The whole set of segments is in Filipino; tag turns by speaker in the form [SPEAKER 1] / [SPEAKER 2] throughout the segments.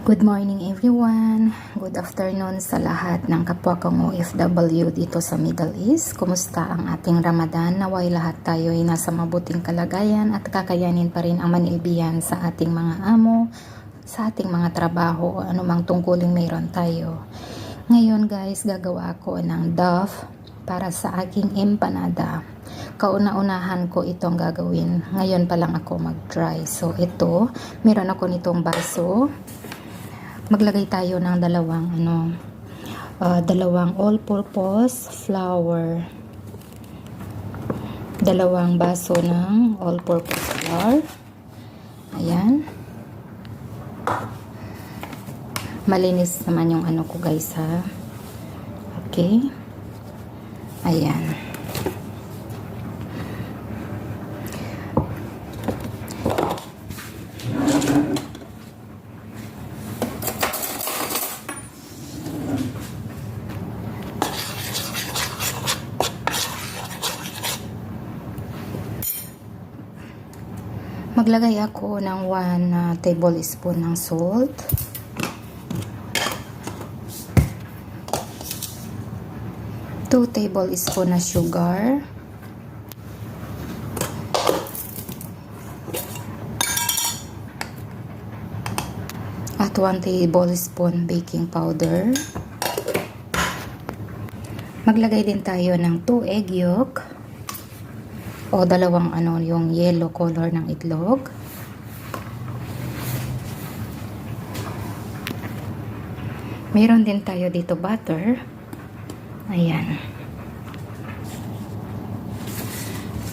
[SPEAKER 1] Good morning everyone. Good afternoon sa lahat ng kapwa kong OFW dito sa Middle East. Kumusta ang ating Ramadan? Naway lahat tayo ay nasa mabuting kalagayan at kakayanin pa rin ang manilbihan sa ating mga amo, sa ating mga trabaho o anumang tungkuling mayroon tayo. Ngayon guys, gagawa ako ng dough para sa aking empanada. Kauna-unahan ko itong gagawin. Ngayon pa lang ako mag-try. So ito, meron ako nitong baso. Maglagay tayo ng dalawang all-purpose flour. Dalawang baso ng all-purpose flour. Ayan. Malinis naman yung ano ko guys ha. Okay. Ayan. Maglagay ako ng 1 tablespoon ng salt. Two tablespoon na sugar. At 1 tablespoon baking powder. Maglagay din tayo ng 2 egg yolk. O dalawang yung yellow color ng itlog. Meron din tayo dito butter. Ayan.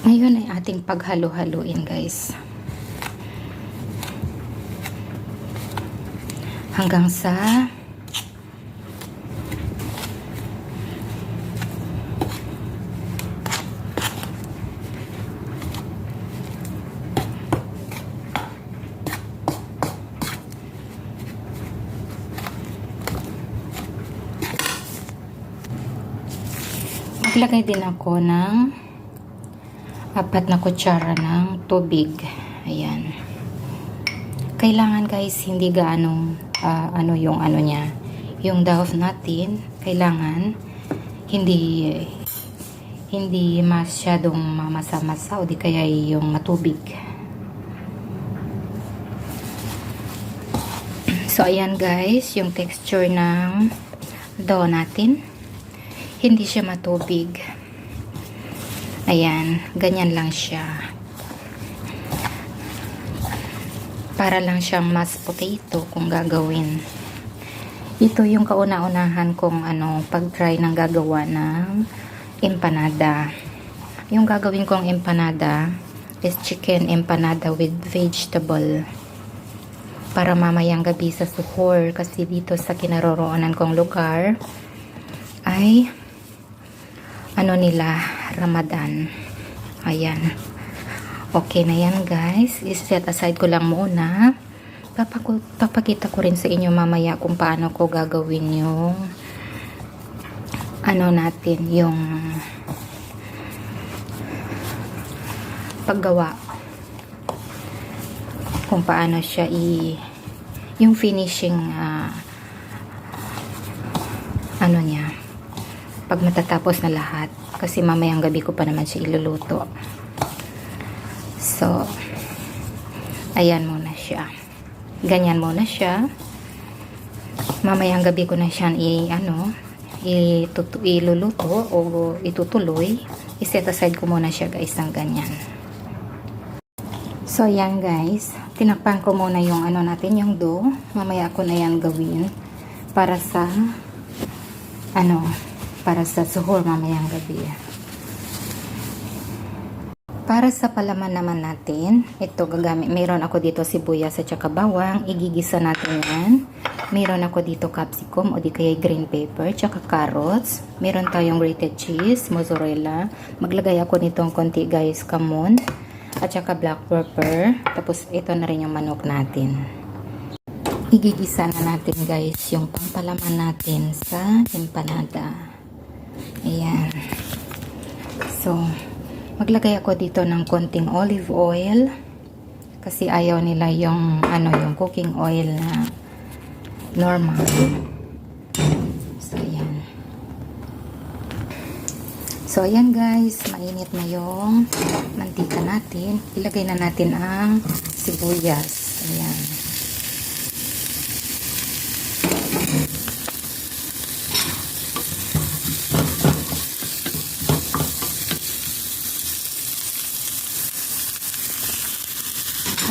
[SPEAKER 1] Ngayon ay ating paghalo-haluin guys. Hanggang sa maglagay din ako ng 4 na kutsara ng tubig. Ayan. Kailangan guys hindi gaanong yung dough natin, kailangan hindi masyadong mamasa-masa o di kaya yung matubig. So ayan guys, yung texture ng dough natin. Hindi siya matubig. Ayan, ganyan lang siya. Para lang siyang mashed potato kung gagawin. Ito yung kauna-unahan kong pag-try ng gagawa ng empanada. Yung gagawin kong empanada is chicken empanada with vegetable. Para mamayang gabi sa suhoor, kasi dito sa kinaroroonan kong lugar ay nila Ramadan. Ayan. Okay na yan guys. I-set aside ko lang muna. Papakita ko rin sa inyo mamaya kung paano ko gagawin yung natin, yung paggawa. Kung paano siya yung finishing niya. Pag matatapos na lahat, kasi mamayang gabi ko pa naman siya iluluto. So ayan muna siya, ganyan muna siya. Mamayang gabi ko na siya iluluto o itutuloy. I-set aside ko muna siya guys ng ganyan. So ayan guys, tinakpan ko muna yung natin, yung dough. Mamaya ako na yan gawin para sa para sa suhoor mamayang gabi. Para sa palaman naman natin, ito gagamit. Meron ako dito sibuyas at saka bawang. Igigisa natin yan. Meron ako dito capsicum o di kaya green pepper, tsaka carrots. Meron tayong grated cheese, mozzarella. Maglagay ako nitong konti guys, kamon at saka black pepper. Tapos ito na rin yung manok natin. Igigisa na natin guys yung pampalaman natin sa empanada. Ayan. So maglagay ako dito ng konting olive oil kasi ayaw nila yung yung cooking oil na normal. So, ayan. So, ayan guys. Mainit na yung mantika natin. Ilagay na natin ang sibuyas. Ayan.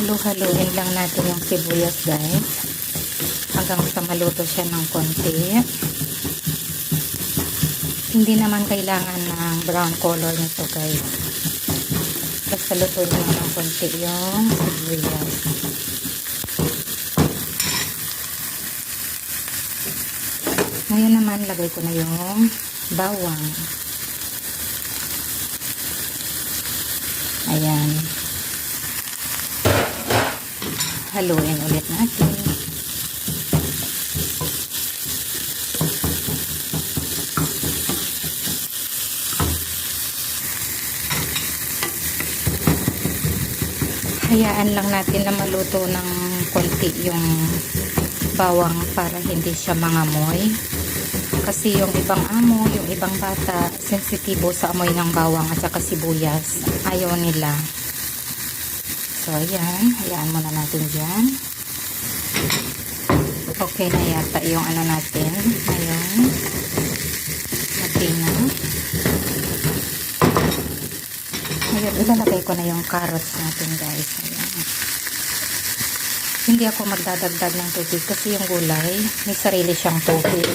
[SPEAKER 1] Halu-haluin lang natin yung sibuyas guys. Hanggang sa maluto siya ng konti. Hindi naman kailangan ng brown color nito guys. Basta lutuin lang ng konti yung sibuyas. Ngayon naman lagay ko na yung bawang. Ayan. Haluin ulit natin. Hayaan lang natin na maluto ng konti yung bawang para hindi siya mangamoy. Kasi yung ibang amo, yung ibang bata, sensitibo sa amoy ng bawang at saka sibuyas. Ayaw nila. So, ayan. Hayaan muna natin dyan. Okay na yata yung ano natin. Ayan. Okay na. Ngayon, ilalagay ko na yung carrots natin guys. Ayan. Hindi ako magdadagdag ng tubig kasi yung gulay, may sarili siyang tubig.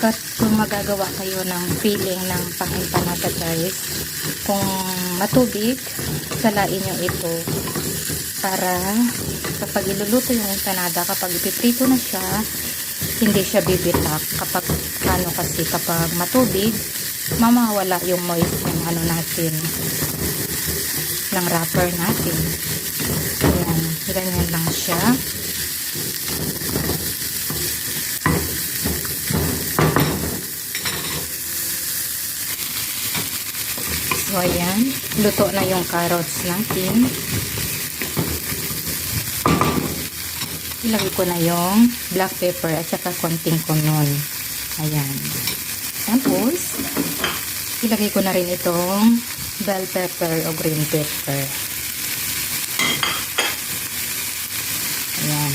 [SPEAKER 1] At kung magagawa kayo ng filling ng pang-empanada guys, kung matubig, salain nyo ito para kapag iluluto yung empanada, kapag ipiprito na siya, hindi siya bibitak. Kapag ano kasi, kapag matubig, mamawala yung moist ng ano natin, ng wrapper natin. Ayan, ganyan lang siya. So, ayan. Luto na yung carrots natin. Ilagay ko na yung black pepper at saka konting kunon. Ayan. Tapos, ilagay ko na rin itong bell pepper o green pepper. Ayan.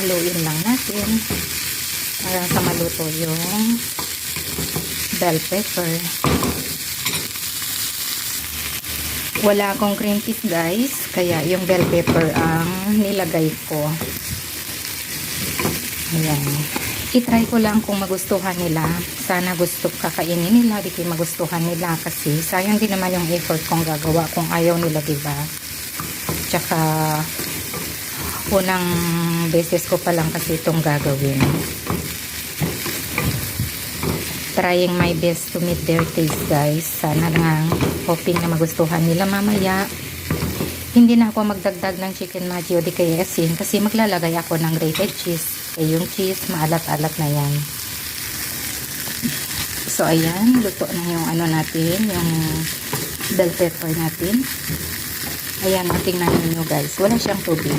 [SPEAKER 1] Haluin lang natin hanggang sa maluto yung bell pepper. Wala akong green peas guys, kaya yung bell pepper ang nilagay ko. Ayan. I-try ko lang kung magustuhan nila. Sana gusto kakainin nila, di ko magustuhan nila kasi sayang din naman yung effort kong gagawa kung ayaw nila, diba? Tsaka unang beses ko pa lang kasi itong gagawin. Trying my best to meet their taste guys. Sana lang, hoping na magustuhan nila mamaya. Hindi na ako magdagdag ng chicken maji o di kaya asin kasi maglalagay ako ng grated cheese. Eh yung cheese, maalat-alat na yan. So ayan, luto na yung ano natin, yung bell pepper natin. Ayan, tingnan niyo guys, wala siyang tubig.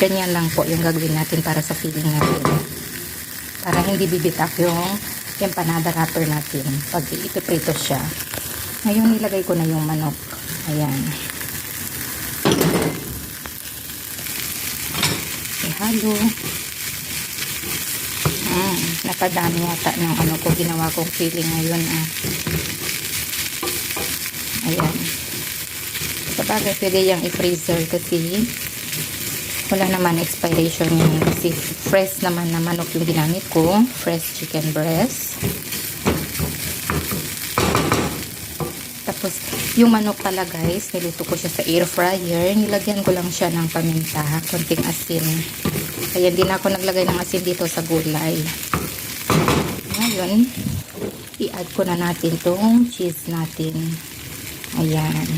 [SPEAKER 1] Ganyan lang po yung gagawin natin para sa filling natin. Para hindi bibitak yung empanada wrapper natin pag ipiprito siya. Ngayon nilagay ko na yung manok. Ayan. Ihalo. Napadami yata ng ano ko ginawa kong filling ngayon. Ayan. Sabagay pwede yung i-freezer kasi wala naman expiration yun kasi fresh naman na manok yung ginamit ko, fresh chicken breast. Tapos yung manok pala guys, niluto ko siya sa air fryer, nilagyan ko lang siya ng paminta, konting asin. Kaya hindi na ako naglagay ng asin dito sa gulay. Ngayon i-add ko na natin tong cheese natin. Ayan.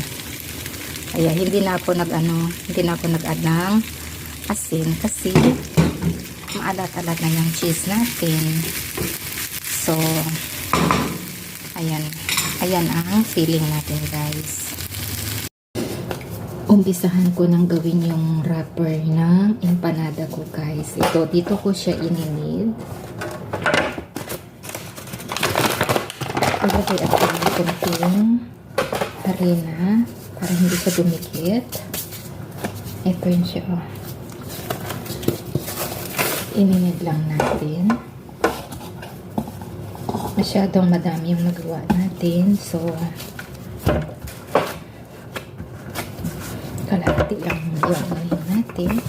[SPEAKER 1] Kaya hindi na ako nag-add ng asin kasi maalat-alat na yung cheese natin. So ayan ang filling natin guys. Umpisahan ko nang gawin yung wrapper ng empanada ko, guys. Ito, dito ko siya ininid. Ilagay ako ng kunting harina para hindi siya dumikit. Ito yun siya, oh. Ininid lang natin. Masyadong madami yung nagawa natin. So, kalahati lang yung gawin natin.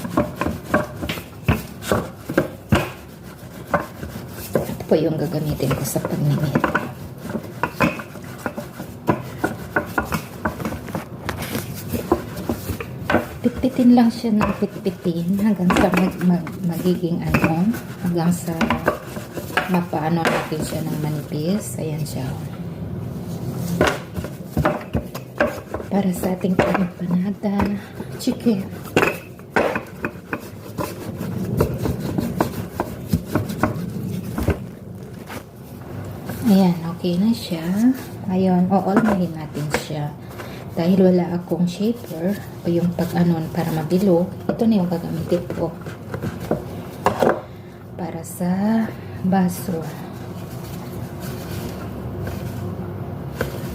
[SPEAKER 1] Ito po yung gagamitin ko sa pagninit. Pitpitin lang siya ng pitpitin hanggang sa magiging ano, hanggang sa mapaano natin siya ng manipis. Ayan siya. Para sa ating empanada chicken. Ayan, okay na siya. Ayun, oolmahin natin siya. Dahil wala akong shaper o yung pag-anon para mabilo, ito na yung gagamitin ko para sa baso.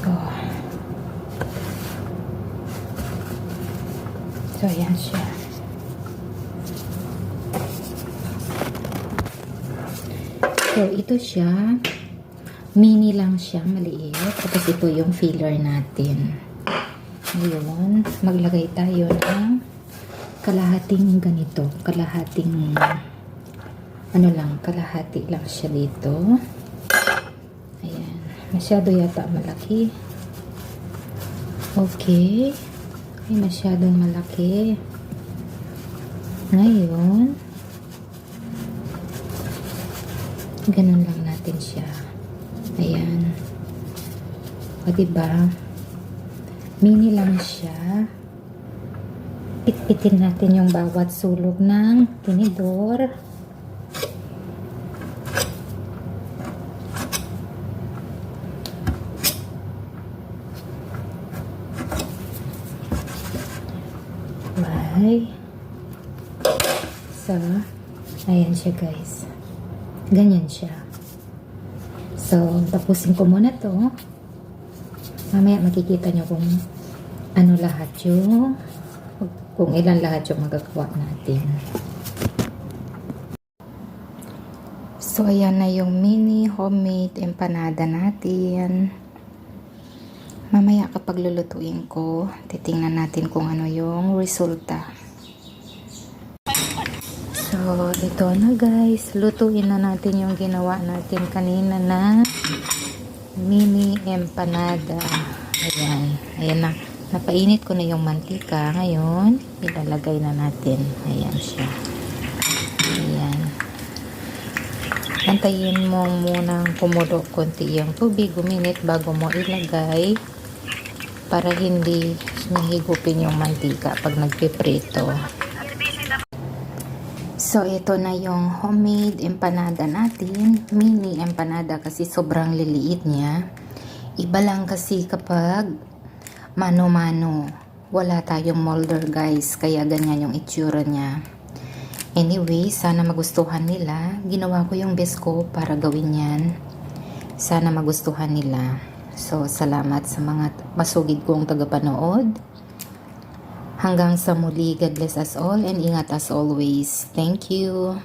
[SPEAKER 1] Oh. So, ayan siya. So, ito siya. Mini lang siya, maliit. Tapos ito yung filler natin. Ngayon, maglagay tayo ng kalahating ganito. Kalahating, ano lang, kalahati lang siya dito. Ayan. Masyado yata malaki. Okay. Ay, masyadong malaki. Ngayon, ganun lang natin siya. Ayan. O, diba? Mini lang siya. Pitpitin natin yung bawat sulog ng tinidor. Right. So, ayan siya, guys. Ganyan siya. So, tapusin ko muna to. Mamaya makikita nyo kung ano lahat yung, kung ilan lahat yung magagawa natin. So, ayan na yung mini homemade empanada natin. Mamaya kapag lulutuin ko, titingnan natin kung ano yung resulta. So, ito na, guys. Lutuin na natin yung ginawa natin kanina na mini empanada. Ayan. Ayan na. Napainit ko na yung mantika. Ngayon, ilalagay na natin. Ayan siya. Ayan. Antayin mo munang kumulo konti yung tubig. Uminit bago mo ilagay para hindi mahigupin yung mantika pag nagpiprito. So, ito na yung homemade empanada natin. Mini empanada kasi sobrang liliit niya. Iba lang kasi kapag mano-mano. Wala tayong molder, guys. Kaya ganyan yung itsura niya. Anyway, sana magustuhan nila. Ginawa ko yung best ko para gawin yan. Sana magustuhan nila. So, salamat sa mga masugid kong tagapanood. Hanggang sa muli, God bless us all and ingat as always. Thank you.